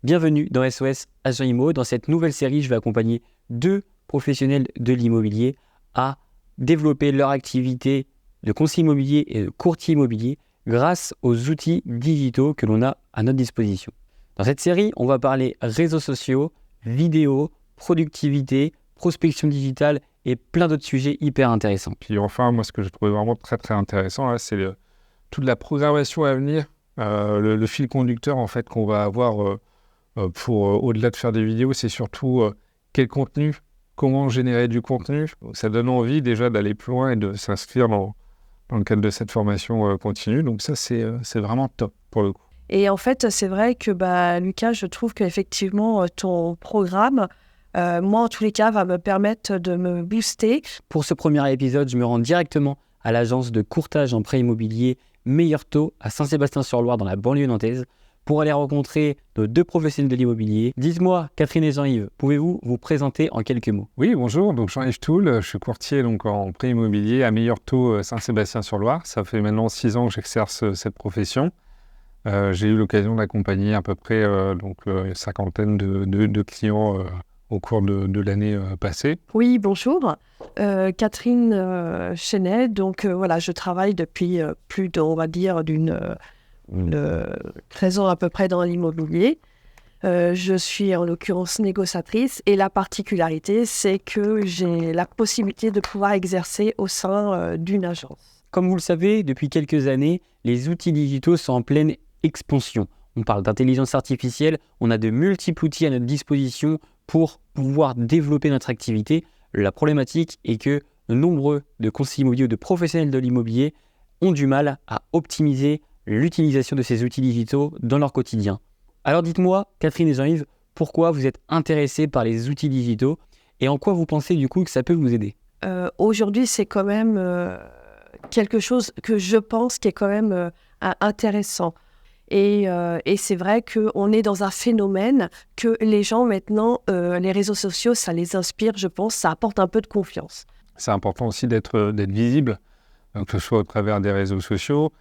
Bienvenue dans SOS Agent Immo. Dans cette nouvelle série, je vais accompagner 2 professionnels de l'immobilier à développer leur activité de conseiller immobilier et de courtier immobilier grâce aux outils digitaux que l'on a à notre disposition. Dans cette série, on va parler réseaux sociaux, vidéos, productivité, prospection digitale et plein d'autres sujets hyper intéressants. Puis enfin, moi, ce que je trouve vraiment très très intéressant, là, c'est toute la programmation à venir, le fil conducteur en fait qu'on va avoir pour au-delà de faire des vidéos, c'est surtout quel contenu, comment générer du contenu. Ça donne envie déjà d'aller plus loin et de s'inscrire dans le cadre de cette formation continue. Donc ça, c'est vraiment top pour le coup. Et en fait, c'est vrai que Lucas, je trouve qu'effectivement, ton programme, moi, en tous les cas, va me permettre de me booster. Pour ce premier épisode, je me rends directement à l'agence de courtage en prêt immobilier Meilleur Taux à Saint-Sébastien-sur-Loire dans la banlieue nantaise pour aller rencontrer nos 2 professionnels de l'immobilier. Dites-moi, Catherine et Jean-Yves, pouvez-vous vous présenter en quelques mots? Oui, bonjour, donc Jean-Yves Toul, je suis courtier donc, en prêt immobilier à Meilleur Taux Saint-Sébastien-sur-Loire. Ça fait maintenant 6 ans que j'exerce cette profession. J'ai eu l'occasion d'accompagner à peu près une cinquantaine de clients au cours de l'année passée. Oui, bonjour. Catherine Chenet, donc voilà, je travaille depuis plus de, on va dire, d'une 13 ans à peu près dans l'immobilier. Je suis en l'occurrence négociatrice et la particularité, c'est que j'ai la possibilité de pouvoir exercer au sein d'une agence. Comme vous le savez, depuis quelques années, les outils digitaux sont en pleine expansion. On parle d'intelligence artificielle, on a de multiples outils à notre disposition pour pouvoir développer notre activité. La problématique est que nombreux de conseillers immobiliers ou de professionnels de l'immobilier ont du mal à optimiser l'utilisation de ces outils digitaux dans leur quotidien. Alors dites-moi, Catherine et Jean-Yves, pourquoi vous êtes intéressés par les outils digitaux et en quoi vous pensez du coup que ça peut vous aider? Aujourd'hui, c'est quand même quelque chose que je pense qui est quand même intéressant. Et c'est vrai qu'on est dans un phénomène que les gens maintenant, les réseaux sociaux, ça les inspire, je pense, ça apporte un peu de confiance. C'est important aussi d'être visible, que ce soit au travers des réseaux sociaux,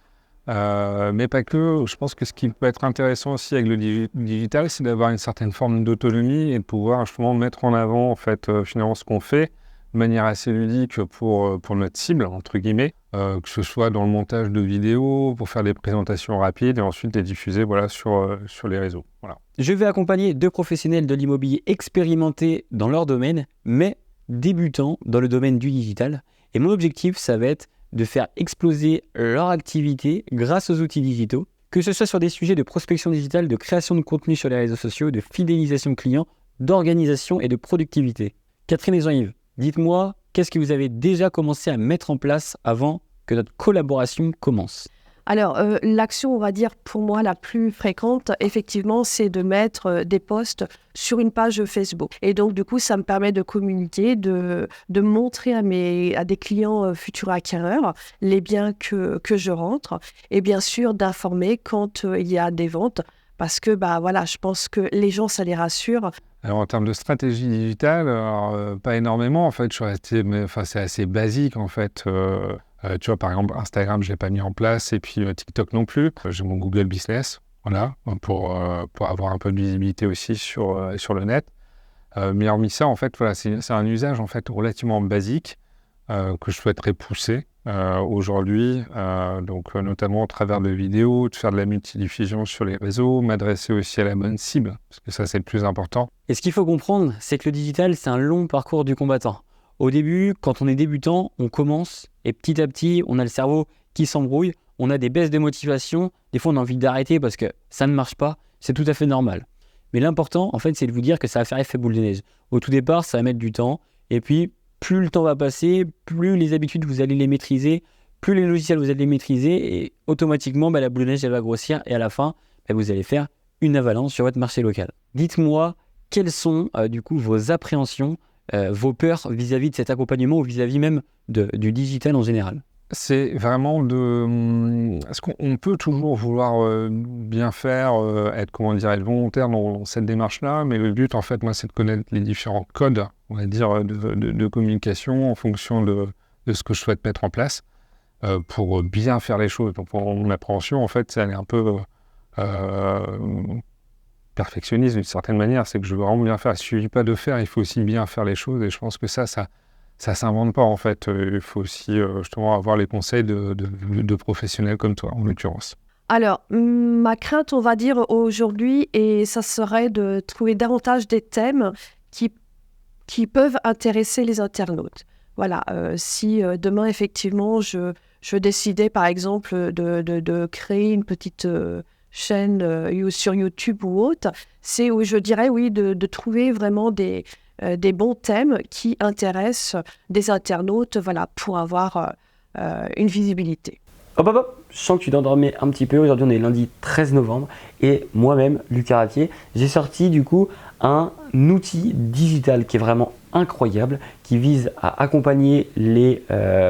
mais pas que. Je pense que ce qui peut être intéressant aussi avec le digital, c'est d'avoir une certaine forme d'autonomie et de pouvoir justement mettre en avant en fait, finalement ce qu'on fait de manière assez ludique pour notre cible, entre guillemets, que ce soit dans le montage de vidéos, pour faire des présentations rapides et ensuite les diffuser sur les réseaux. Voilà. Je vais accompagner 2 professionnels de l'immobilier expérimentés dans leur domaine, mais débutants dans le domaine du digital. Et mon objectif, ça va être de faire exploser leur activité grâce aux outils digitaux, que ce soit sur des sujets de prospection digitale, de création de contenu sur les réseaux sociaux, de fidélisation client, d'organisation et de productivité. Catherine et Jean-Yves, dites-moi, qu'est-ce que vous avez déjà commencé à mettre en place avant que notre collaboration commence? Alors, l'action, on va dire, pour moi, la plus fréquente, effectivement, c'est de mettre des posts sur une page Facebook. Et donc, du coup, ça me permet de communiquer, de montrer à des clients futurs acquéreurs les biens que je rentre et bien sûr d'informer quand il y a des ventes parce que, je pense que les gens, ça les rassure. Alors, en termes de stratégie digitale, pas énormément, en fait. C'est assez basique, en fait. Tu vois, par exemple, Instagram, je ne l'ai pas mis en place, et puis TikTok non plus. J'ai mon Google Business, voilà, pour avoir un peu de visibilité aussi sur le net. Mais hormis ça, en fait, voilà, c'est un usage en fait, relativement basique que je souhaiterais pousser aujourd'hui, notamment au travers de vidéos, de faire de la multidiffusion sur les réseaux, m'adresser aussi à la bonne cible, parce que ça, c'est le plus important. Et ce qu'il faut comprendre, c'est que le digital, c'est un long parcours du combattant. Au début, quand on est débutant, on commence et petit à petit, on a le cerveau qui s'embrouille, on a des baisses de motivation, des fois on a envie d'arrêter parce que ça ne marche pas, c'est tout à fait normal. Mais l'important, en fait, c'est de vous dire que ça va faire effet boule de neige. Au tout départ, ça va mettre du temps et puis plus le temps va passer, plus les habitudes vous allez les maîtriser, plus les logiciels vous allez les maîtriser et automatiquement, la boule de neige elle va grossir et à la fin, vous allez faire une avalanche sur votre marché local. Dites-moi, quelles sont du coup vos appréhensions, vos peurs vis-à-vis de cet accompagnement ou vis-à-vis même du digital en général? C'est vraiment est-ce qu'on peut toujours vouloir bien faire, être volontaire dans cette démarche-là, mais le but, en fait, moi, c'est de connaître les différents codes, on va dire, de communication en fonction de ce que je souhaite mettre en place pour bien faire les choses. Donc, pour mon appréhension, en fait, c'est aller un peu perfectionniste d'une certaine manière, c'est que je veux vraiment bien faire. Il ne suffit pas de faire, il faut aussi bien faire les choses. Et je pense que ça s'invente pas en fait. Il faut aussi justement avoir les conseils de professionnels comme toi, en l'occurrence. Alors, ma crainte, on va dire aujourd'hui, et ça serait de trouver davantage des thèmes qui peuvent intéresser les internautes. Voilà, si demain, effectivement, je décidais, par exemple, de créer une petite chaîne sur YouTube ou autre, c'est où je dirais, oui, de trouver vraiment des bons thèmes qui intéressent des internautes, voilà, pour avoir une visibilité. Hop hop hop, je sens que tu t'endormais un petit peu. Aujourd'hui on est lundi 13 novembre et moi-même, Lucas Ratier, j'ai sorti du coup un outil digital qui est vraiment incroyable, qui vise à accompagner les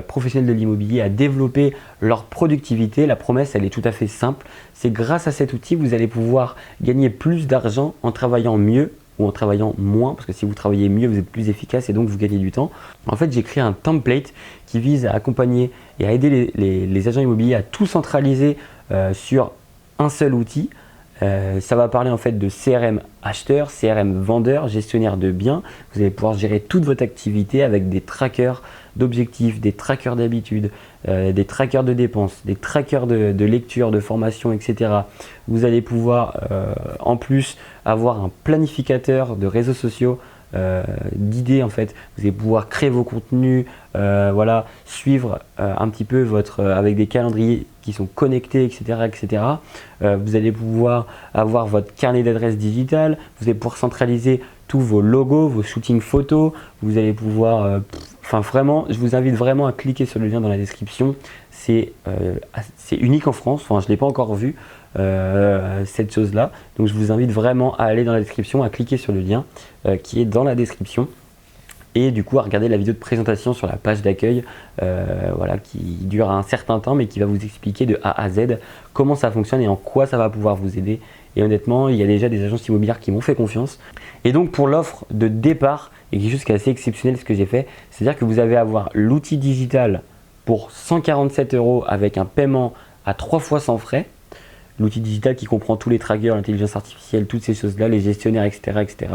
professionnels de l'immobilier à développer leur productivité. La promesse, elle est tout à fait simple. C'est grâce à cet outil, vous allez pouvoir gagner plus d'argent en travaillant mieux ou en travaillant moins, parce que si vous travaillez mieux, vous êtes plus efficace et donc vous gagnez du temps. En fait, j'ai créé un template qui vise à accompagner et à aider les agents immobiliers à tout centraliser sur un seul outil. Ça va parler en fait de CRM acheteur, CRM vendeur, gestionnaire de biens. Vous allez pouvoir gérer toute votre activité avec des trackers d'objectifs, des trackers d'habitude, des trackers de dépenses, des trackers de lecture, de formation, etc. Vous allez pouvoir en plus avoir un planificateur de réseaux sociaux, d'idées en fait. Vous allez pouvoir créer vos contenus, voilà, suivre un petit peu avec des calendriers qui sont connectés, etc. etc. Vous allez pouvoir avoir votre carnet d'adresses digital, vous allez pouvoir centraliser tous vos logos, vos shootings photos, vous allez pouvoir, vraiment, je vous invite vraiment à cliquer sur le lien dans la description. C'est unique en France, je ne l'ai pas encore vu, cette chose-là. Donc je vous invite vraiment à aller dans la description, à cliquer sur le lien qui est dans la description. Et du coup à regarder la vidéo de présentation sur la page d'accueil voilà, qui dure un certain temps mais qui va vous expliquer de A à Z comment ça fonctionne et en quoi ça va pouvoir vous aider. Et honnêtement, il y a déjà des agences immobilières qui m'ont fait confiance. Et donc pour l'offre de départ, et quelque chose qui est assez exceptionnel ce que j'ai fait, c'est-à-dire que vous allez avoir l'outil digital pour 147 € avec un paiement à 3 fois sans frais. L'outil digital qui comprend tous les trackers, l'intelligence artificielle, toutes ces choses-là, les gestionnaires, etc. etc.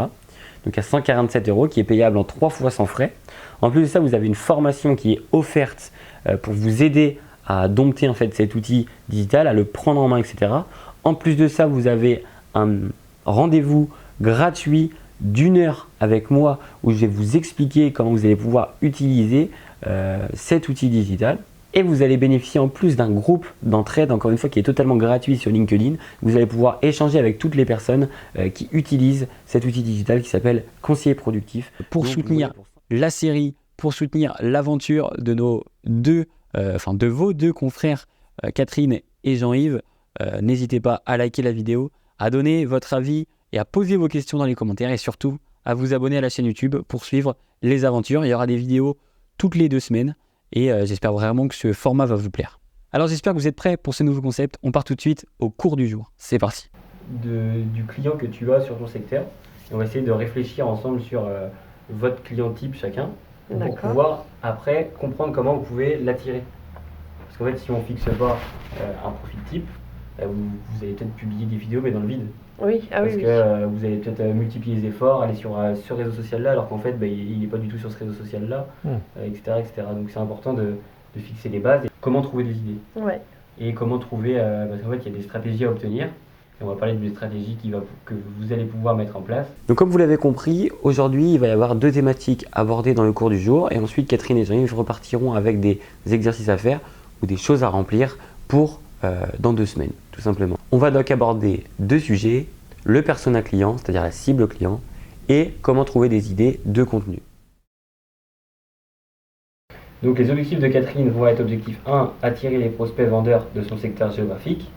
Donc à 147 € qui est payable en 3 fois sans frais. En plus de ça, vous avez une formation qui est offerte pour vous aider à dompter en fait cet outil digital, à le prendre en main, etc. En plus de ça, vous avez un rendez-vous gratuit d'1 heure avec moi où je vais vous expliquer comment vous allez pouvoir utiliser cet outil digital. Et vous allez bénéficier en plus d'un groupe d'entraide, encore une fois, qui est totalement gratuit sur LinkedIn. Vous allez pouvoir échanger avec toutes les personnes qui utilisent cet outil digital qui s'appelle Conseiller Productif. Pour soutenir la série, pour soutenir l'aventure de de vos deux confrères, Catherine et Jean-Yves, n'hésitez pas à liker la vidéo, à donner votre avis et à poser vos questions dans les commentaires et surtout à vous abonner à la chaîne YouTube pour suivre les aventures. Il y aura des vidéos toutes les 2 semaines. Et j'espère vraiment que ce format va vous plaire. Alors j'espère que vous êtes prêts pour ce nouveau concept. On part tout de suite au cours du jour. C'est parti. Du client que tu as sur ton secteur. Et on va essayer de réfléchir ensemble sur votre client type chacun. Pour pouvoir après comprendre comment vous pouvez l'attirer. Parce qu'en fait si on ne fixe pas un profil type, vous allez peut-être publier des vidéos mais dans le vide. Oui, Parce que vous allez peut-être multiplier les efforts, aller sur ce réseau social-là, alors qu'en fait, il n'est pas du tout sur ce réseau social-là, etc., etc. Donc c'est important de fixer les bases. Et comment trouver des idées. Et comment trouver, parce qu'en fait, il y a des stratégies à obtenir. Et on va parler des stratégies que vous allez pouvoir mettre en place. Donc comme vous l'avez compris, aujourd'hui, il va y avoir 2 thématiques abordées dans le cours du jour. Et ensuite, Catherine et Jean-Yves repartiront avec des exercices à faire ou des choses à remplir pour dans 2 semaines, tout simplement. On va donc aborder 2 sujets, le persona client, c'est-à-dire la cible client, et comment trouver des idées de contenu. Donc les objectifs de Catherine vont être objectif 1, attirer les prospects vendeurs de son secteur géographique,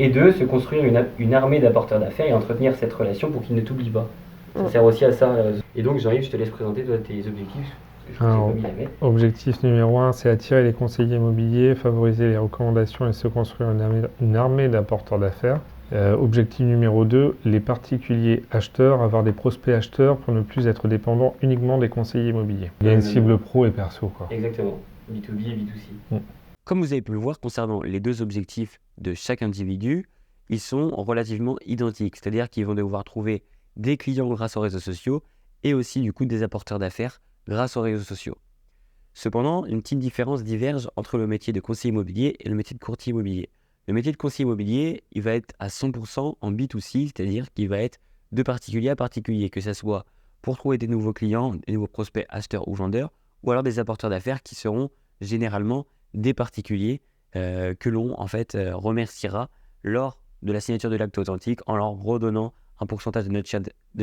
et 2, se construire une armée d'apporteurs d'affaires et entretenir cette relation pour qu'ils ne t'oublient pas. Ça sert aussi à ça. Et donc Jean-Yves, je te laisse présenter toi, tes objectifs. Alors, objectif numéro 1, c'est attirer les conseillers immobiliers, favoriser les recommandations et se construire une armée d'apporteurs d'affaires. Objectif numéro 2, les particuliers acheteurs, avoir des prospects acheteurs pour ne plus être dépendants uniquement des conseillers immobiliers. Il y a une cible pro et perso, quoi. Exactement, B2B et B2C. Comme vous avez pu le voir concernant les 2 objectifs de chaque individu, ils sont relativement identiques. C'est-à-dire qu'ils vont devoir trouver des clients grâce aux réseaux sociaux et aussi du coup des apporteurs d'affaires grâce aux réseaux sociaux. Cependant, une petite différence diverge entre le métier de conseiller immobilier et le métier de courtier immobilier. Le métier de conseiller immobilier, il va être à 100% en B2C, c'est-à-dire qu'il va être de particulier à particulier, que ce soit pour trouver des nouveaux clients, des nouveaux prospects acheteurs ou vendeurs, ou alors des apporteurs d'affaires qui seront généralement des particuliers que l'on en fait remerciera lors de la signature de l'acte authentique en leur redonnant un pourcentage de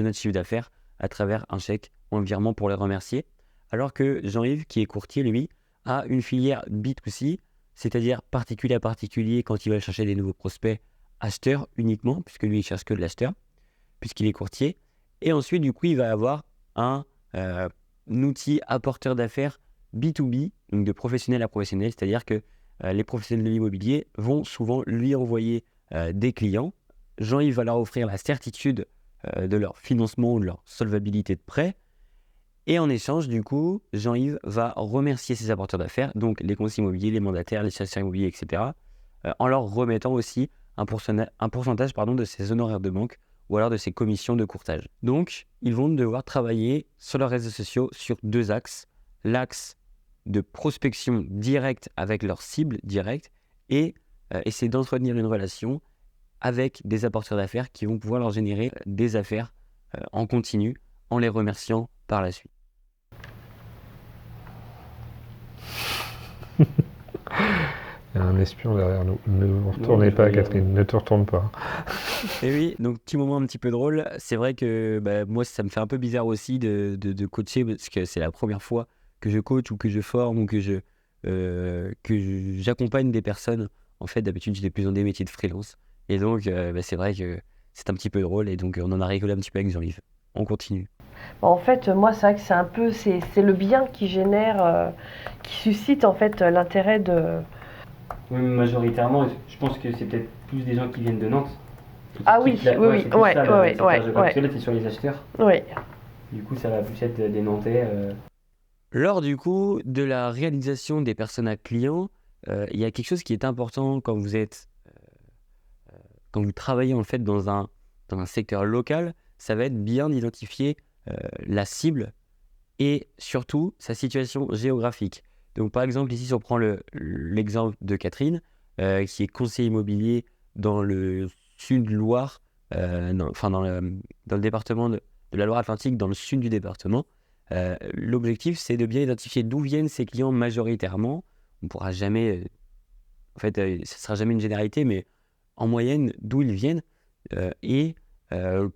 notre chiffre d'affaires à travers un chèque ou un virement pour les remercier. Alors que Jean-Yves, qui est courtier, lui, a une filière B2C, c'est-à-dire particulier à particulier quand il va chercher des nouveaux prospects acheteurs uniquement, puisque lui, il cherche que de l'acheteur, puisqu'il est courtier. Et ensuite, du coup, il va avoir un outil apporteur d'affaires B2B, donc de professionnel à professionnel, c'est-à-dire que les professionnels de l'immobilier vont souvent lui envoyer des clients. Jean-Yves va leur offrir la certitude de leur financement ou de leur solvabilité de prêt. Et en échange, du coup, Jean-Yves va remercier ses apporteurs d'affaires, donc les conseillers immobiliers, les mandataires, les chasseurs immobiliers, etc., en leur remettant aussi un pourcentage de ses honoraires de banque ou alors de ses commissions de courtage. Donc, ils vont devoir travailler sur leurs réseaux sociaux sur 2 axes. L'axe de prospection directe avec leur cible directe et essayer d'entretenir une relation avec des apporteurs d'affaires qui vont pouvoir leur générer des affaires en continu en les remerciant par la suite. Il y a un espion derrière nous. Ne vous retournez pas, Catherine, ne te retourne pas. Et oui, donc petit moment un petit peu drôle. C'est vrai que moi, ça me fait un peu bizarre aussi de coacher parce que c'est la première fois que je coach ou que je forme ou que j'accompagne des personnes. En fait, d'habitude, j'étais plus dans des métiers de freelance. Et donc, c'est vrai que c'est un petit peu drôle et donc on en a rigolé un petit peu avec Jean-Yves. On continue. En fait, moi, c'est vrai que c'est le bien qui génère, qui suscite en fait l'intérêt de. Oui, majoritairement, je pense que c'est peut-être plus des gens qui viennent de Nantes. Ah oui, oui, ouais. Là, c'est sur les acheteurs. Oui. Du coup, ça va plus être des Nantais. Lors du coup de la réalisation des personas clients, il y a quelque chose qui est important quand vous travaillez en fait dans un secteur local, ça va être bien d'identifier la cible et surtout sa situation géographique. Donc par exemple ici si on prend l'exemple de Catherine qui est conseiller immobilier dans le sud de Loire, dans le département de la Loire-Atlantique, dans le sud du département. L'objectif c'est de bien identifier d'où viennent ses clients majoritairement. On ne pourra jamais, ce ne sera jamais une généralité, mais en moyenne d'où ils viennent et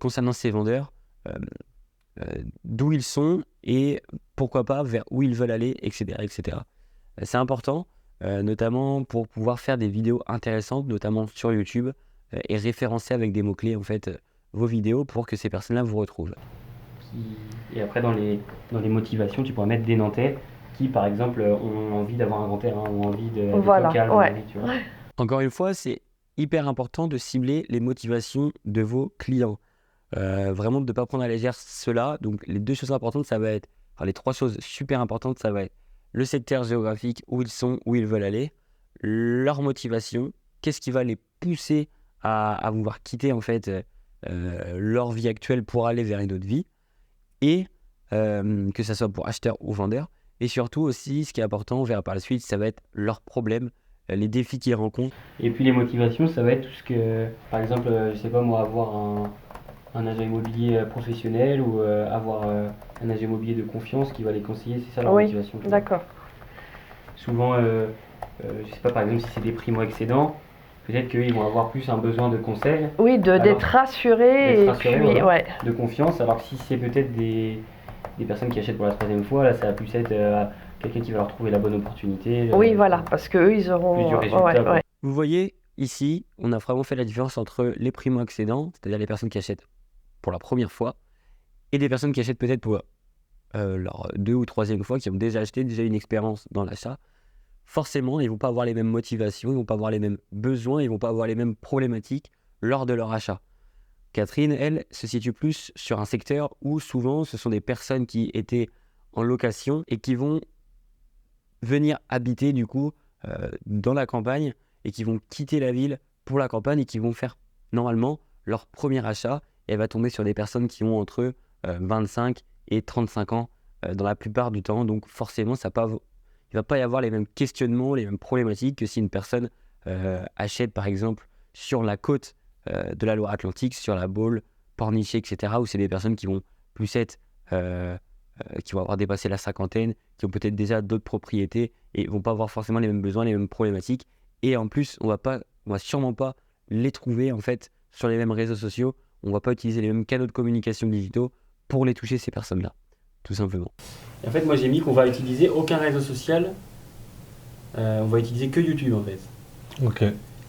concernant ces vendeurs, d'où ils sont et pourquoi pas vers où ils veulent aller, etc. etc. C'est important, notamment pour pouvoir faire des vidéos intéressantes, notamment sur YouTube, et référencer avec des mots-clés en fait vos vidéos pour que ces personnes-là vous retrouvent. Et après, dans les motivations, tu pourras mettre des Nantais qui, par exemple, ont envie d'avoir un grand terrain, ont envie de calme. Ouais. Tu vois. Encore une fois, c'est hyper important de cibler les motivations de vos clients. Vraiment de ne pas prendre à la légère cela. Donc les 2 choses importantes, ça va être, les 3 choses super importantes, ça va être le secteur géographique, où ils sont, où ils veulent aller, leur motivation, qu'est-ce qui va les pousser à vouloir quitter en fait leur vie actuelle pour aller vers une autre vie, et que ça soit pour acheteur ou vendeur. Et surtout aussi, ce qui est important, on verra par la suite, ça va être leurs problèmes, les défis qu'ils rencontrent. Et puis les motivations, ça va être tout ce que, par exemple, je sais pas moi, avoir un agent immobilier professionnel ou avoir un agent immobilier de confiance qui va les conseiller, c'est ça leur motivation. D'accord. Souvent, je sais pas, par exemple, si c'est des primo-excédents, peut-être qu'ils vont avoir plus un besoin de conseil. Oui, d'être rassurés, puis de confiance, alors que si c'est peut-être des personnes qui achètent pour la 3e fois, là ça va plus être quelqu'un qui va leur trouver la bonne opportunité. Oui, voilà, parce qu'eux, ils auront plus du résultat. Vous voyez, ici, on a vraiment fait la différence entre les primo-accédants, c'est-à-dire les personnes qui achètent pour la première fois, et des personnes qui achètent peut-être pour leur 2e ou 3e fois, qui ont déjà acheté, déjà une expérience dans l'achat. Forcément, ils ne vont pas avoir les mêmes motivations, ils ne vont pas avoir les mêmes besoins, ils ne vont pas avoir les mêmes problématiques lors de leur achat. Catherine, elle, se situe plus sur un secteur où souvent ce sont des personnes qui étaient en location et qui vont venir habiter du coup dans la campagne et qui vont quitter la ville pour la campagne et qui vont faire normalement, leur premier achat, elle va tomber sur des personnes qui ont entre 25 et 35 ans dans la plupart du temps. Donc forcément, il ne va pas y avoir les mêmes questionnements, les mêmes problématiques que si une personne achète par exemple sur la côte de la Loire-Atlantique, sur la Baule, Pornichet, etc. où c'est des personnes qui vont plus être, qui vont avoir dépassé la cinquantaine, qui ont peut-être déjà d'autres propriétés et vont pas avoir forcément les mêmes besoins, les mêmes problématiques. Et en plus, on va sûrement pas les trouver en fait sur les mêmes réseaux sociaux. On va pas utiliser les mêmes canaux de communication digitaux pour les toucher, ces personnes-là, tout simplement. Et en fait, moi j'ai mis qu'on va utiliser aucun réseau social, on va utiliser que YouTube en fait. Ok.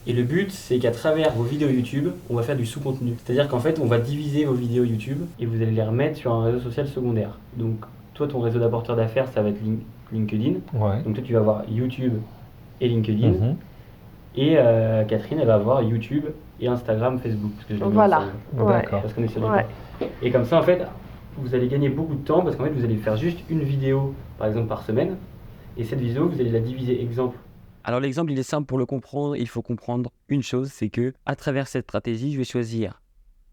Et le but, c'est qu'à travers vos vidéos YouTube, on va faire du sous-contenu. C'est-à-dire qu'en fait, on va diviser vos vidéos YouTube et vous allez les remettre sur un réseau social secondaire. Donc, toi, ton réseau d'apporteurs d'affaires, ça va être LinkedIn. Ouais. Donc, toi, tu vas avoir YouTube et LinkedIn. Mhm. Et Catherine, elle va avoir YouTube et Instagram, Facebook. Parce que je l'ai mis Voilà. ensemble. Ouais. D'accord. Parce qu'on est sur du Ouais. temps. Et comme ça, en fait, vous allez gagner beaucoup de temps parce qu'en fait, vous allez faire juste une vidéo, par exemple, par semaine. Et cette vidéo, vous allez la diviser, exemple. Alors l'exemple, il est simple pour le comprendre. Il faut comprendre une chose, c'est que à travers cette stratégie, je vais choisir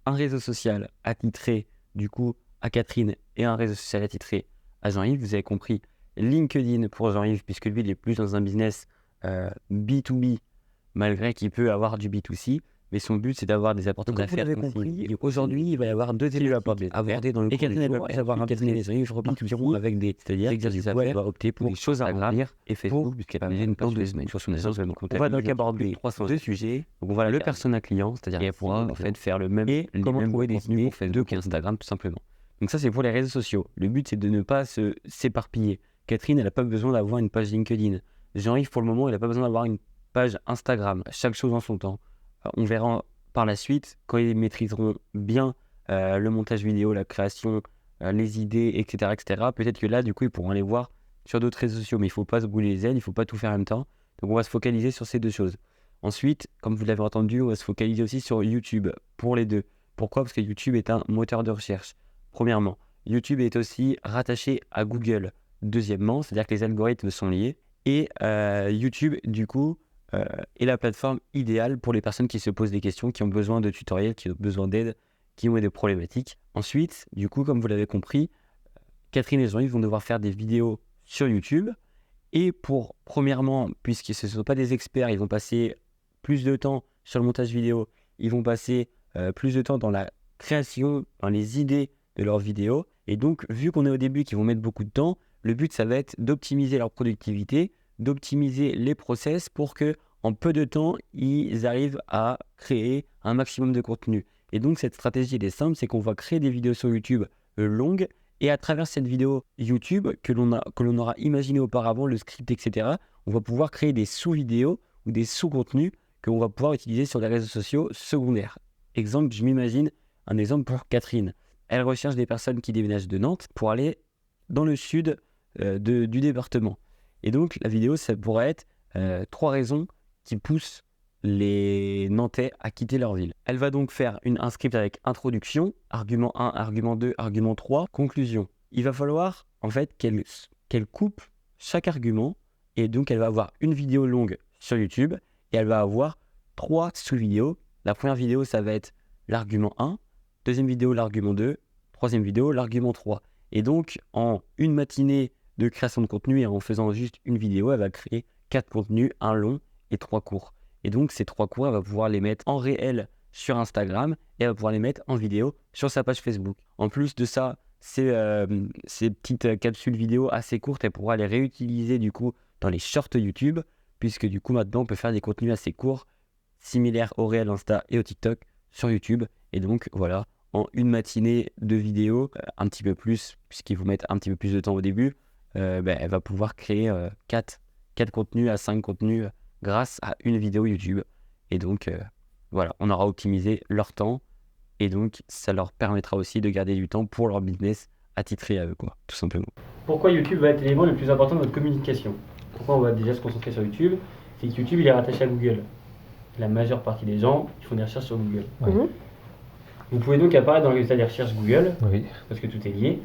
un réseau social attitré du coup à Catherine et un réseau social attitré à Jean-Yves. Vous avez compris, LinkedIn pour Jean-Yves, puisque lui, il est plus dans un business B2B, malgré qu'il peut avoir du B2C. Mais son but, c'est d'avoir des apporteurs d'affaires. Vous l'avez compris, aujourd'hui, il va y avoir deux thématiques abordées dans le cours. Et Catherine, elle va avoir un business repartiront avec des, c'est-à-dire qu'elle va opter pour des choses à remplir et Facebook, puisqu'elle a une page de semaine sur son agence de compte. On va donc aborder deux sujets. Donc on va le persona client, c'est-à-dire qu'elle pourra en fait faire le même et comment trouver des idées pour Facebook et Instagram tout simplement. Donc ça, c'est pour les réseaux sociaux. Le but, c'est de ne pas s'éparpiller. Catherine, elle n'a pas besoin d'avoir une page LinkedIn. Jean-Yves, pour le moment, il n'a pas besoin d'avoir une page Instagram. Chaque chose en son temps. On verra par la suite, quand ils maîtriseront bien le montage vidéo, la création, les idées, etc., peut-être que là, du coup, ils pourront aller voir sur d'autres réseaux sociaux. Mais il ne faut pas se brûler les ailes, il ne faut pas tout faire en même temps. Donc, on va se focaliser sur ces deux choses. Ensuite, comme vous l'avez entendu, on va se focaliser aussi sur YouTube pour les deux. Pourquoi ? Parce que YouTube est un moteur de recherche. Premièrement, YouTube est aussi rattaché à Google. Deuxièmement, c'est-à-dire que les algorithmes sont liés. Et YouTube, du coup, est la plateforme idéale pour les personnes qui se posent des questions, qui ont besoin de tutoriels, qui ont besoin d'aide, qui ont des problématiques. Ensuite, du coup, comme vous l'avez compris, Catherine et Jean-Yves vont devoir faire des vidéos sur YouTube. Et pour, premièrement, puisque ce ne sont pas des experts, ils vont passer plus de temps sur le montage vidéo, ils vont passer plus de temps dans la création, dans les idées de leurs vidéos. Et donc, vu qu'on est au début, qu'ils vont mettre beaucoup de temps, le but, ça va être d'optimiser leur productivité, d'optimiser les process pour que en peu de temps, ils arrivent à créer un maximum de contenu. Et donc, cette stratégie, elle est simple, c'est qu'on va créer des vidéos sur YouTube longues, et à travers cette vidéo YouTube que l'on aura imaginé auparavant, le script, etc., on va pouvoir créer des sous-vidéos ou des sous-contenus qu'on va pouvoir utiliser sur les réseaux sociaux secondaires. Exemple, je m'imagine un exemple pour Catherine. Elle recherche des personnes qui déménagent de Nantes pour aller dans le sud du département. Et donc, la vidéo, ça pourrait être 3 raisons qui poussent les Nantais à quitter leur ville. Elle va donc faire un script avec introduction, argument 1, argument 2, argument 3, conclusion. Il va falloir en fait qu'elle coupe chaque argument, et donc elle va avoir une vidéo longue sur YouTube et elle va avoir 3 sous-vidéos. La première vidéo, ça va être l'argument 1, deuxième vidéo, l'argument 2, troisième vidéo, l'argument 3. Et donc, en une matinée de création de contenu et en faisant juste une vidéo, elle va créer 4 contenus, un long et 3 courts. Et donc, ces 3 cours, elle va pouvoir les mettre en réel sur Instagram et elle va pouvoir les mettre en vidéo sur sa page Facebook. En plus de ça, ces petites capsules vidéo assez courtes, elle pourra les réutiliser du coup dans les shorts YouTube, puisque du coup, maintenant, on peut faire des contenus assez courts, similaires au réel Insta et au TikTok sur YouTube. Et donc, voilà, en une matinée de vidéo, un petit peu plus, puisqu'ils vous mettent un petit peu plus de temps au début, elle va pouvoir créer 4 contenus à 5 contenus grâce à une vidéo YouTube. Et donc, voilà, on aura optimisé leur temps et donc ça leur permettra aussi de garder du temps pour leur business attitré à eux, quoi, tout simplement. Pourquoi YouTube va être l'élément le plus important de notre communication ? Pourquoi on va déjà se concentrer sur YouTube ? C'est que YouTube, il est rattaché à Google. La majeure partie des gens, ils font des recherches sur Google. Oui. Vous pouvez donc apparaître dans le résultat des recherches Google, Oui. parce que tout est lié.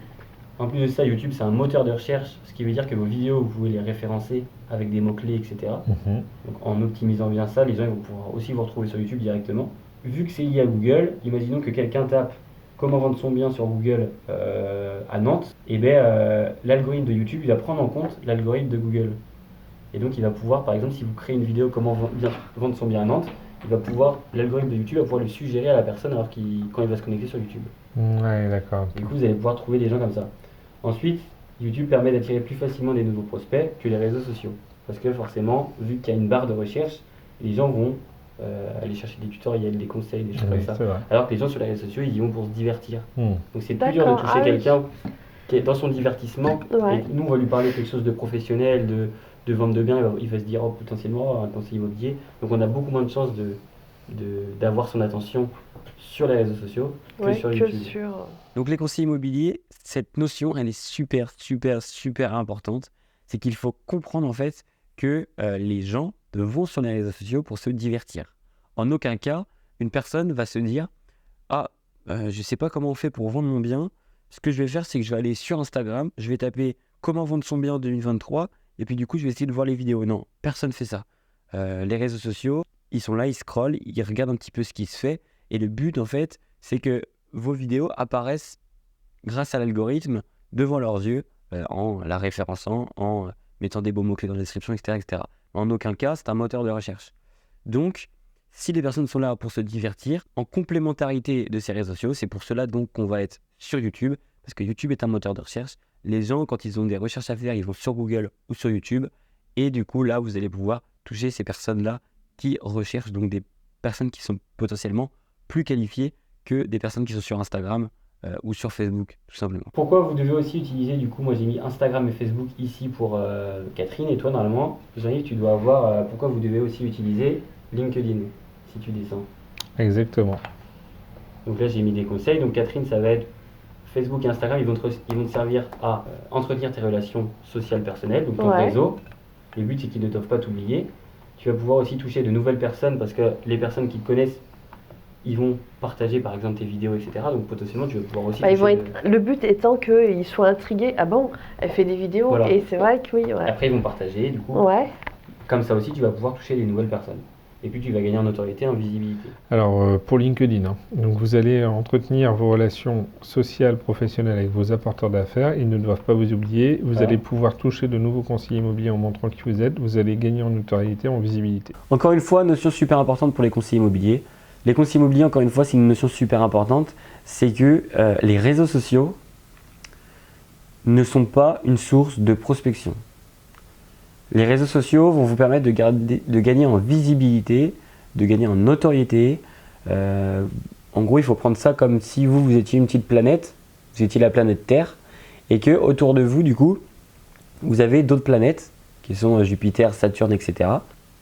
En plus de ça, YouTube, c'est un moteur de recherche, ce qui veut dire que vos vidéos, vous pouvez les référencer avec des mots-clés, etc. Mhm. Donc, en optimisant bien ça, les gens ils vont pouvoir aussi vous retrouver sur YouTube directement. vu que c'est lié à Google, imaginons que quelqu'un tape comment vendre son bien sur Google à Nantes, et ben l'algorithme de YouTube il va prendre en compte l'algorithme de Google. Et donc il va pouvoir, par exemple, si vous créez une vidéo comment vendre son bien à Nantes, l'algorithme de YouTube va pouvoir le suggérer à la personne quand il va se connecter sur YouTube. Ouais, d'accord. Et du coup, vous allez pouvoir trouver des gens comme ça. Ensuite, YouTube permet d'attirer plus facilement des nouveaux prospects que les réseaux sociaux. Parce que forcément, vu qu'il y a une barre de recherche, les gens vont aller chercher des tutoriels, des conseils, des choses Oui, comme ça. c'est vrai. Alors que les gens sur les réseaux sociaux, ils y vont pour se divertir. Hmm. Donc c'est plus dur de D'accord, toucher ah oui. quelqu'un qui est dans son divertissement. Ouais. Et nous, on va lui parler de quelque chose de professionnel, de vente de biens. Il va se dire, oh, potentiellement, un conseil immobilier. Donc on a beaucoup moins de chances d'avoir son attention sur les réseaux sociaux que Ouais, sur que YouTube. sur. Donc les conseillers immobiliers, cette notion, elle est super, super, super importante. C'est qu'il faut comprendre en fait que les gens vont sur les réseaux sociaux pour se divertir. En aucun cas, une personne va se dire « Ah, je ne sais pas comment on fait pour vendre mon bien. Ce que je vais faire, c'est que je vais aller sur Instagram, je vais taper « Comment vendre son bien en 2023 » et puis du coup, je vais essayer de voir les vidéos. Non, personne ne fait ça. Les réseaux sociaux, ils sont là, ils scrollent, ils regardent un petit peu ce qui se fait. Et le but, en fait, c'est que vos vidéos apparaissent grâce à l'algorithme devant leurs yeux, en la référençant, en mettant des beaux mots-clés dans la description, etc., etc. En aucun cas, c'est un moteur de recherche. Donc, si les personnes sont là pour se divertir, en complémentarité de ces réseaux sociaux, c'est pour cela donc qu'on va être sur YouTube, parce que YouTube est un moteur de recherche. Les gens, quand ils ont des recherches à faire, ils vont sur Google ou sur YouTube, et du coup, là, vous allez pouvoir toucher ces personnes-là qui recherchent, donc des personnes qui sont potentiellement plus qualifiées que des personnes qui sont sur Instagram ou sur Facebook, tout simplement. Pourquoi vous devez aussi utiliser, du coup, moi j'ai mis Instagram et Facebook ici pour Catherine, et toi, normalement, Jean-Yves, tu dois avoir, pourquoi vous devez aussi utiliser LinkedIn, si tu descends. Exactement. Donc là, j'ai mis des conseils. Donc Catherine, ça va être Facebook et Instagram, ils vont te servir à entretenir tes relations sociales personnelles, donc ton Ouais. réseau. Le but, c'est qu'ils ne doivent pas t'oublier. Tu vas pouvoir aussi toucher de nouvelles personnes parce que les personnes qui te connaissent, ils vont partager par exemple tes vidéos, etc. Donc potentiellement, tu vas pouvoir aussi Bah, ils vont toucher être... Le but étant qu'ils soient intrigués. Ah bon, elle fait des vidéos Voilà. et c'est vrai que oui. Ouais. Après, ils vont partager, du coup. Ouais. Comme ça aussi, tu vas pouvoir toucher des nouvelles personnes. Et puis, tu vas gagner en notoriété, en visibilité. Alors, pour LinkedIn, hein, donc vous allez entretenir vos relations sociales, professionnelles avec vos apporteurs d'affaires. Ils ne doivent pas vous oublier. Vous Voilà. allez pouvoir toucher de nouveaux conseillers immobiliers en montrant qui vous êtes. Vous allez gagner en notoriété, en visibilité. Encore une fois, notion super importante pour les conseillers immobiliers. Les conseillers immobiliers, encore une fois, c'est une notion super importante. C'est que les réseaux sociaux ne sont pas une source de prospection. Les réseaux sociaux vont vous permettre de gagner en visibilité, de gagner en notoriété. En gros, il faut prendre ça comme si vous étiez une petite planète, vous étiez la planète Terre, et que autour de vous, du coup, vous avez d'autres planètes, qui sont Jupiter, Saturne, etc.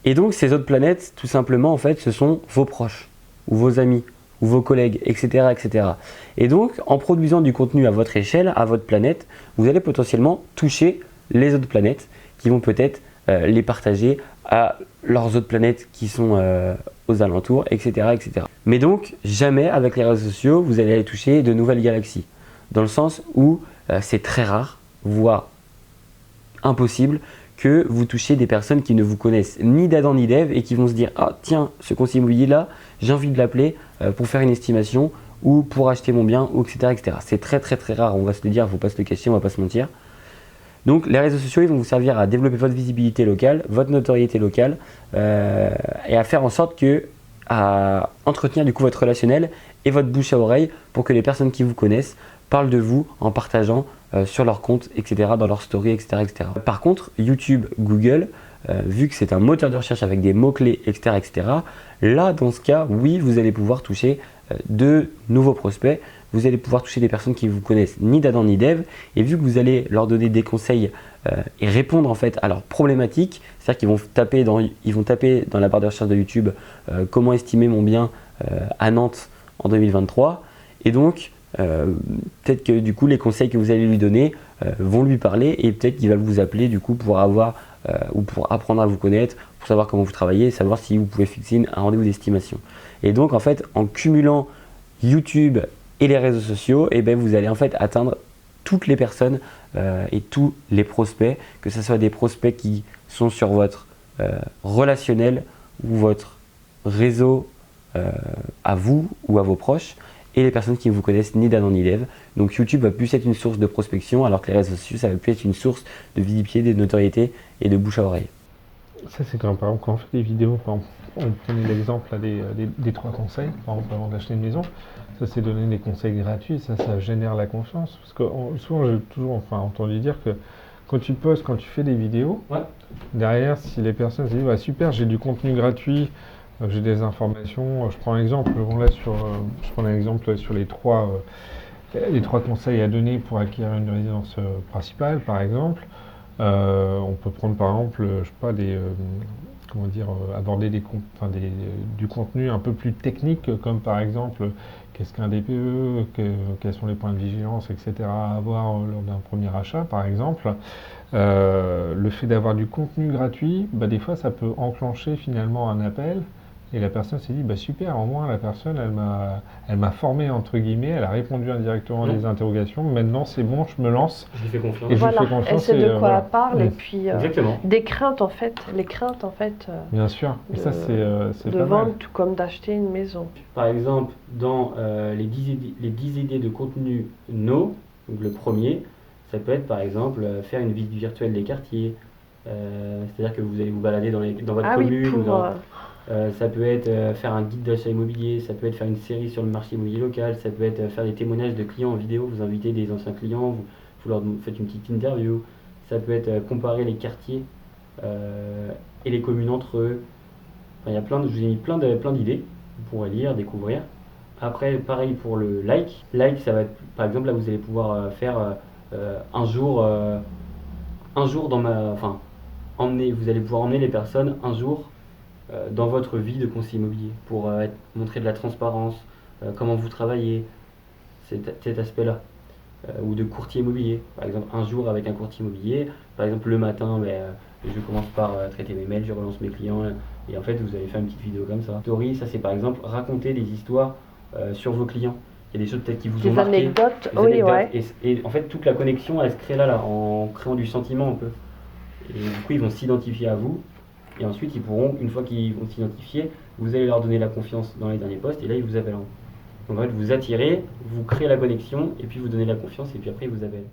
Et donc, ces autres planètes, tout simplement, en fait, ce sont vos proches, ou vos amis, ou vos collègues, etc., etc. Et donc, en produisant du contenu à votre échelle, à votre planète, vous allez potentiellement toucher les autres planètes qui vont peut-être les partager à leurs autres planètes qui sont aux alentours, etc., etc. Mais donc, jamais avec les réseaux sociaux, vous allez aller toucher de nouvelles galaxies. Dans le sens où c'est très rare, voire impossible, que vous touchiez des personnes qui ne vous connaissent ni d'Adam ni d'Ève et qui vont se dire « Ah tiens, ce conseiller immobilier là, j'ai envie de l'appeler pour faire une estimation ou pour acheter mon bien, ou etc. etc. » C'est très très très rare, on va se le dire, il ne faut pas se le cacher, on ne va pas se mentir. Donc les réseaux sociaux, ils vont vous servir à développer votre visibilité locale, votre notoriété locale et à faire en sorte à entretenir du coup votre relationnel et votre bouche à oreille pour que les personnes qui vous connaissent parlent de vous en partageant sur leur compte, etc., dans leur story, etc., etc. Par contre, YouTube, Google, vu que c'est un moteur de recherche avec des mots-clés, etc., etc., là, dans ce cas, oui, vous allez pouvoir toucher de nouveaux prospects, vous allez pouvoir toucher des personnes qui ne vous connaissent ni d'Adam ni d'Ève, et vu que vous allez leur donner des conseils et répondre en fait à leurs problématiques, c'est-à-dire qu'ils vont taper dans la barre de recherche de YouTube comment estimer mon bien à Nantes en 2023, et donc peut-être que du coup les conseils que vous allez lui donner vont lui parler, et peut-être qu'il va vous appeler du coup pour avoir ou pour apprendre à vous connaître, pour savoir comment vous travaillez, savoir si vous pouvez fixer un rendez-vous d'estimation. Et donc en fait, en cumulant YouTube et les réseaux sociaux, et ben vous allez en fait atteindre toutes les personnes et tous les prospects, que ce soit des prospects qui sont sur votre relationnel ou votre réseau à vous ou à vos proches et les personnes qui ne vous connaissent ni d'Adam ni d'Ève. Donc YouTube va plus être une source de prospection, alors que les réseaux sociaux, ça va plus être une source de visibilité, de notoriété et de bouche à oreille. Ça, c'est quand, par exemple, quand on fait des vidéos, par exemple, on prenait l'exemple là, des 3 conseils, par exemple, avant d'acheter une maison. Ça, c'est donner des conseils gratuits, ça génère la confiance. Parce que souvent, j'ai toujours entendu dire que quand tu postes, quand tu fais des vidéos, derrière, si les personnes se disent bah, super, j'ai du contenu gratuit, j'ai des informations, je prends un exemple, je prends un exemple sur les 3 conseils à donner pour acquérir une résidence principale, par exemple. On peut prendre par exemple, je sais pas, aborder du contenu un peu plus technique, comme par exemple, qu'est-ce qu'un DPE, quels sont les points de vigilance, etc. à avoir lors d'un premier achat, par exemple. Le fait d'avoir du contenu gratuit, bah, des fois, ça peut enclencher finalement un appel. Et la personne s'est dit, bah super, au moins la personne, elle m'a formé, entre guillemets, elle a répondu indirectement à des interrogations. Maintenant, c'est bon, je me lance. Je lui fais confiance. Et voilà, elle sait de quoi elle parle. Et puis, Exactement. des craintes, en fait. Les craintes, en fait. Bien sûr. Et ça, c'est de pas vendre, mal. tout comme d'acheter une maison. Par exemple, dans les 10 idées de contenu no, donc le premier, ça peut être par exemple faire une visite virtuelle des quartiers. C'est-à-dire que vous allez vous balader dans votre commune. Ça peut être faire un guide d'achat immobilier, ça peut être faire une série sur le marché immobilier local, ça peut être faire des témoignages de clients en vidéo, vous invitez des anciens clients, vous leur faites une petite interview, ça peut être comparer les quartiers et les communes entre eux. Enfin, je vous ai mis plein d'idées, vous pourrez lire, découvrir. Après, pareil pour le like. Like, ça va être, par exemple, là vous allez pouvoir faire un jour dans vous allez pouvoir emmener les personnes un jour dans votre vie de conseiller immobilier pour montrer de la transparence, comment vous travaillez, cet aspect-là, ou de courtier immobilier. Par exemple, un jour avec un courtier immobilier, par exemple le matin, je commence par traiter mes mails, je relance mes clients, et en fait vous allez faire une petite vidéo comme ça. Story, ça c'est par exemple raconter des histoires sur vos clients. Il y a des choses peut-être qui vous ont marqué. Des anecdotes, oui, ouais. Et en fait toute la connexion elle se crée là, en créant du sentiment un peu. Et du coup ils vont s'identifier à vous. Et ensuite, une fois qu'ils vont s'identifier, vous allez leur donner la confiance dans les derniers posts et là, ils vous appellent. Donc en fait, vous attirez, vous créez la connexion et puis vous donnez la confiance et puis après, ils vous appellent.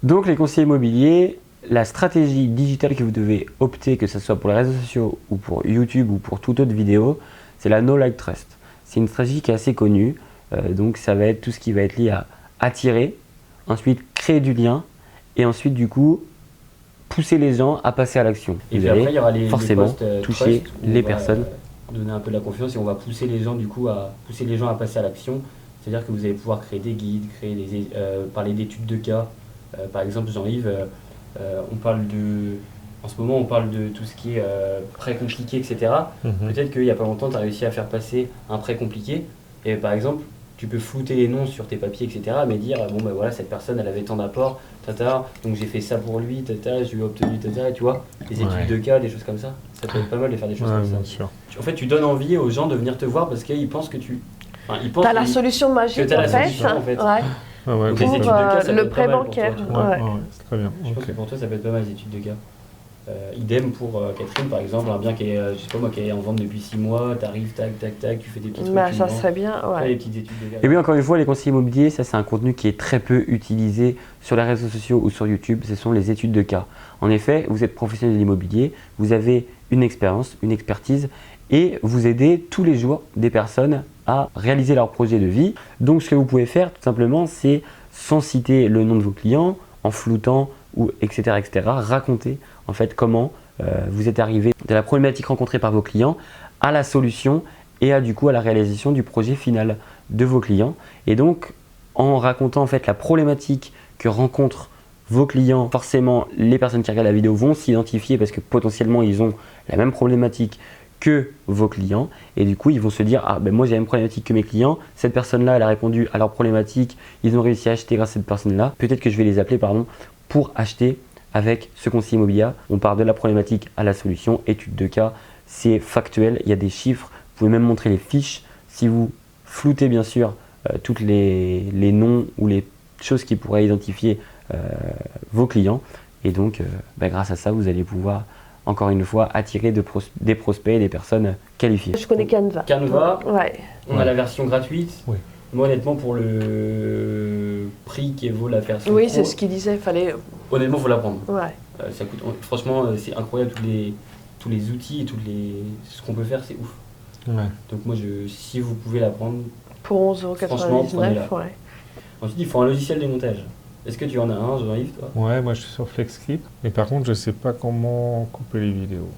Donc les conseillers immobiliers, la stratégie digitale que vous devez opter, que ce soit pour les réseaux sociaux ou pour YouTube ou pour toute autre vidéo, c'est la No Like Trust. C'est une stratégie qui est assez connue. Donc ça va être tout ce qui va être lié à attirer, ensuite créer du lien et ensuite du coup pousser les gens à passer à l'action. Et puis après, il y aura forcément toucher les personnes. Donner un peu de la confiance et on va pousser les gens du coup à passer à l'action. C'est-à-dire que vous allez pouvoir créer des guides, parler d'études de cas. Par exemple, Jean-Yves, en ce moment, on parle de tout ce qui est prêt compliqué, etc. Peut-être qu'il n'y a pas longtemps, tu as réussi à faire passer un prêt compliqué. Et par exemple, tu peux flouter les noms sur tes papiers, etc. Mais dire, bon ben voilà, cette personne, elle avait tant d'apports, donc j'ai fait ça pour lui, je lui ai obtenu, tu vois, des études de cas, des choses comme ça. Ça peut être pas mal de faire des choses comme ça. Sûr. En fait, tu donnes envie aux gens de venir te voir parce qu'ils pensent que t'as la solution magique en fait. Ouais. Donc les études de cas, ça peut le être prêt pas mal bancaire. pour toi, c'est très bien. Je pense que pour toi, ça peut être pas mal les études de cas. Idem pour Catherine par exemple, un bien qui est, je sais pas moi, qui est en vente depuis 6 mois, t'arrives, tac, tu fais des petits trucs. Ça serait bien, ouais. Les petites études de cas. Et oui, encore une fois, les conseillers immobiliers, ça c'est un contenu qui est très peu utilisé sur les réseaux sociaux ou sur YouTube, ce sont les études de cas. En effet, vous êtes professionnel de l'immobilier, vous avez une expérience, une expertise et vous aidez tous les jours des personnes à réaliser leur projet de vie. Donc ce que vous pouvez faire tout simplement, c'est sans citer le nom de vos clients, en floutant ou etc. raconter en fait comment vous êtes arrivé de la problématique rencontrée par vos clients à la solution et à la réalisation du projet final de vos clients. Et donc en racontant en fait la problématique que rencontrent vos clients, forcément les personnes qui regardent la vidéo vont s'identifier parce que potentiellement ils ont la même problématique que vos clients et du coup ils vont se dire moi j'ai la même problématique que mes clients, cette personne là elle a répondu à leur problématique, ils ont réussi à acheter grâce à cette personne là, peut-être que je vais les appeler pour acheter avec ce conseiller immobilier. On part de la problématique à la solution, étude de cas, c'est factuel, il y a des chiffres, vous pouvez même montrer les fiches si vous floutez bien sûr toutes les noms ou les choses qui pourraient identifier vos clients et donc grâce à ça vous allez pouvoir encore une fois, attirer des prospects et des personnes qualifiées. Je connais Canva. Canva, Ouais. on a la version gratuite. Oui. Moi, honnêtement, pour le prix qui vaut la version Oui, pro, c'est ce qu'il disait, fallait. honnêtement, il faut la prendre. Ouais. Ça coûte, franchement, c'est incroyable, tous les outils et ce qu'on peut faire, c'est ouf. Ouais. Donc moi, si vous pouvez la prendre, Pour franchement, 11,99 €, prenez-la. ouais. Ensuite, il faut un logiciel de montage. Est-ce que tu en as un, Jean-Yves, toi? Ouais, moi je suis sur FlexClip. Mais par contre, je sais pas comment couper les vidéos.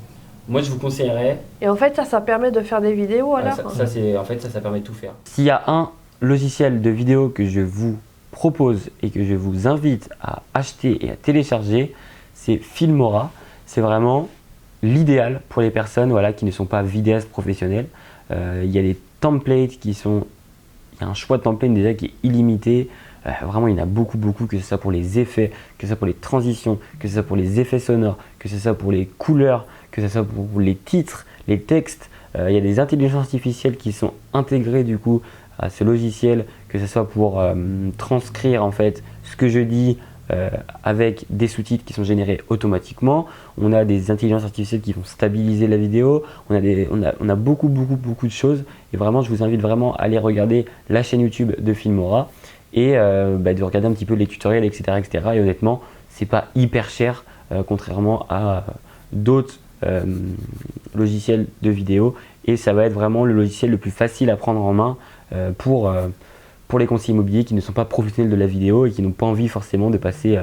Moi, je vous conseillerais. Et en fait, ça permet de faire des vidéos alors. Ça permet de tout faire. S'il y a un logiciel de vidéo que je vous propose et que je vous invite à acheter et à télécharger, c'est Filmora. C'est vraiment l'idéal pour les personnes qui ne sont pas vidéastes professionnels. Il y a des templates il y a un choix de templates déjà qui est illimité. Vraiment, il y en a beaucoup, que ce soit pour les effets, que ce soit pour les transitions, que ce soit pour les effets sonores, que ce soit pour les couleurs, que ce soit pour les titres, les textes. Il y a des intelligences artificielles qui sont intégrées du coup à ce logiciel, que ce soit pour transcrire en fait ce que je dis avec des sous-titres qui sont générés automatiquement. On a des intelligences artificielles qui vont stabiliser la vidéo. On a beaucoup de choses. Et vraiment, je vous invite vraiment à aller regarder la chaîne YouTube de Filmora et de regarder un petit peu les tutoriels, etc. Et honnêtement, c'est pas hyper cher contrairement à d'autres logiciels de vidéo. Et ça va être vraiment le logiciel le plus facile à prendre en main pour les conseillers immobiliers qui ne sont pas professionnels de la vidéo et qui n'ont pas envie forcément de passer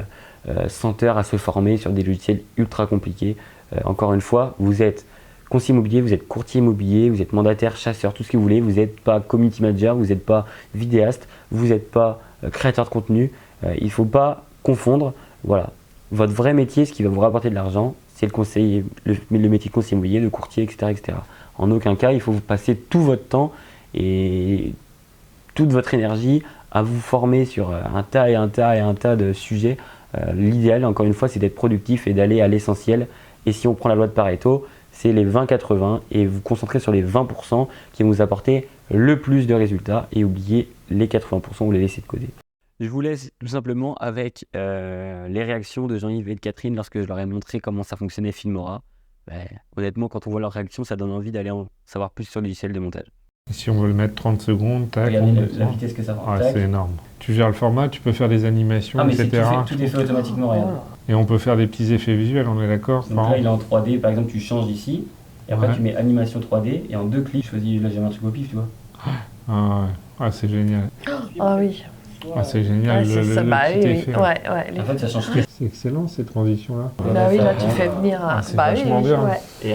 100 heures à se former sur des logiciels ultra compliqués. Encore une fois, vous êtes conseiller immobilier, vous êtes courtier immobilier, vous êtes mandataire, chasseur, tout ce que vous voulez. Vous n'êtes pas community manager, vous n'êtes pas vidéaste, vous n'êtes pas créateur de contenu. Il ne faut pas confondre. Voilà. Votre vrai métier, ce qui va vous rapporter de l'argent, c'est le métier de conseiller immobilier, de courtier, etc. En aucun cas, il faut vous passer tout votre temps et toute votre énergie à vous former sur un tas de sujets. L'idéal, encore une fois, c'est d'être productif et d'aller à l'essentiel. Et si on prend la loi de Pareto, c'est les 20-80 et vous concentrez sur les 20% qui vont vous apporter le plus de résultats et oubliez les 80%, vous les laissez de côté. Je vous laisse tout simplement avec les réactions de Jean-Yves et de Catherine lorsque je leur ai montré comment ça fonctionnait Filmora. Honnêtement, quand on voit leurs réactions, ça donne envie d'aller en savoir plus sur le logiciel de montage. Si on veut le mettre 30 secondes, tac, Regardez on la descend. vitesse que ça prend. Ah, c'est énorme. Tu gères le format, tu peux faire des animations, etc. Tout est fait automatiquement, regarde. Et on peut faire des petits effets visuels, on est d'accord? Donc là, il est en 3D, par exemple, tu changes ici, et après tu mets animation 3D, et en 2 clics, je choisis, là j'ai un truc au pif, tu vois. Ah ouais, ah, c'est génial. Ah oui. Ah, c'est génial, Ouais, c'est ça. petit effet. Ouais. En fait, ça change tout. C'est excellent ces transitions-là. Bah oui, là tu fais venir. c'est vachement bien. Ouais. Et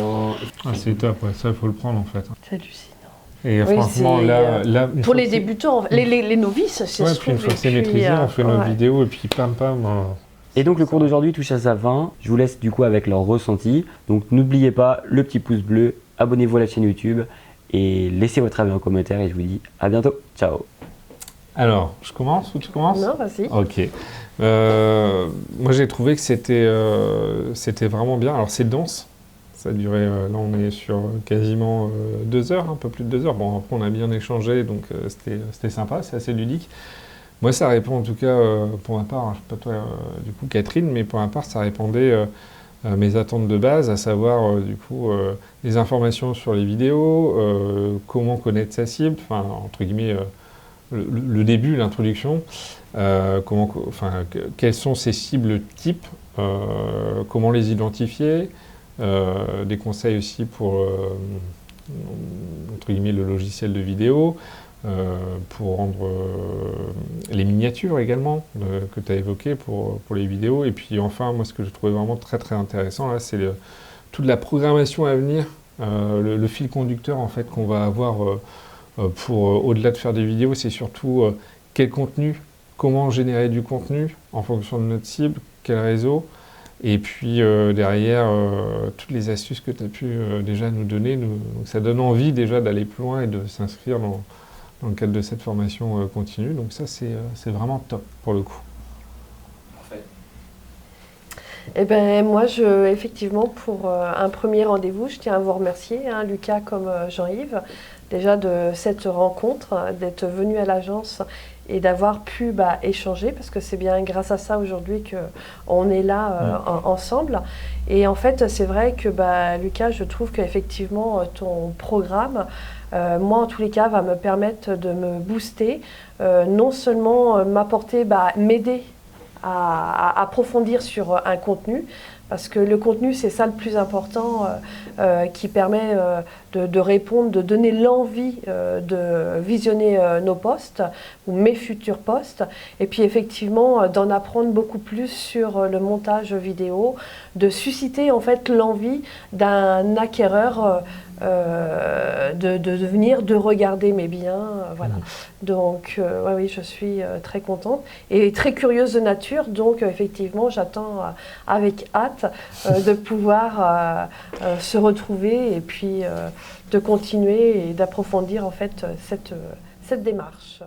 Ah, c'est top, ouais, ça il faut le prendre en fait. C'est hallucinant. Et Oui, franchement, c'est, là pour les débutants, les novices, c'est ouais, puis une fois que c'est maîtrisé, on fait nos vidéos et puis pam. Et donc le cours d'aujourd'hui touche à sa fin. Je vous laisse du coup avec leur ressenti. Donc n'oubliez pas le petit pouce bleu, abonnez-vous à la chaîne YouTube et laissez votre avis en commentaire et je vous dis à bientôt. Ciao. Alors, je commence ou tu commences? Non, vas-y. Ok. Moi j'ai trouvé que c'était vraiment bien. Alors c'est dense. Ça a duré, là on est sur quasiment 2 heures, un peu plus de 2 heures. Bon, après on a bien échangé, donc c'était sympa, c'est assez ludique. Moi ça répond en tout cas, pour ma part, je sais pas toi du coup Catherine, mais pour ma part ça répondait à mes attentes de base, à savoir du coup les informations sur les vidéos, comment connaître sa cible, enfin entre guillemets le début, l'introduction, quelles sont ces cibles types, comment les identifier, des conseils aussi pour entre guillemets le logiciel de vidéo, pour rendre les miniatures également que tu as évoquées pour les vidéos. Et puis enfin, moi ce que je trouvais vraiment très intéressant là, c'est toute la programmation à venir, le fil conducteur en fait qu'on va avoir pour au-delà de faire des vidéos, c'est surtout quel contenu, comment générer du contenu en fonction de notre cible, quel réseau. Et puis derrière, toutes les astuces que tu as pu déjà nous donner, donc ça donne envie déjà d'aller plus loin et de s'inscrire dans le cadre de cette formation continue. Donc ça, c'est vraiment top pour le coup. Parfait. Eh ben moi, effectivement, pour un premier rendez-vous, je tiens à vous remercier, Lucas comme Jean-Yves, déjà de cette rencontre, d'être venu à l'agence et d'avoir pu échanger, parce que c'est bien grâce à ça aujourd'hui qu'on est là ensemble. Et en fait, c'est vrai que Lucas, je trouve qu'effectivement, ton programme, moi en tous les cas, va me permettre de me booster, non seulement m'apporter, m'aider à approfondir sur un contenu, parce que le contenu, c'est ça le plus important, qui permet de répondre, de donner l'envie de visionner nos posts ou mes futurs posts. Et puis effectivement, d'en apprendre beaucoup plus sur le montage vidéo, de susciter en fait l'envie d'un acquéreur de venir, de regarder mes biens. Voilà. Donc oui, je suis très contente et très curieuse de nature. Donc effectivement, j'attends avec hâte de pouvoir se retrouver et puis de continuer et d'approfondir en fait cette démarche.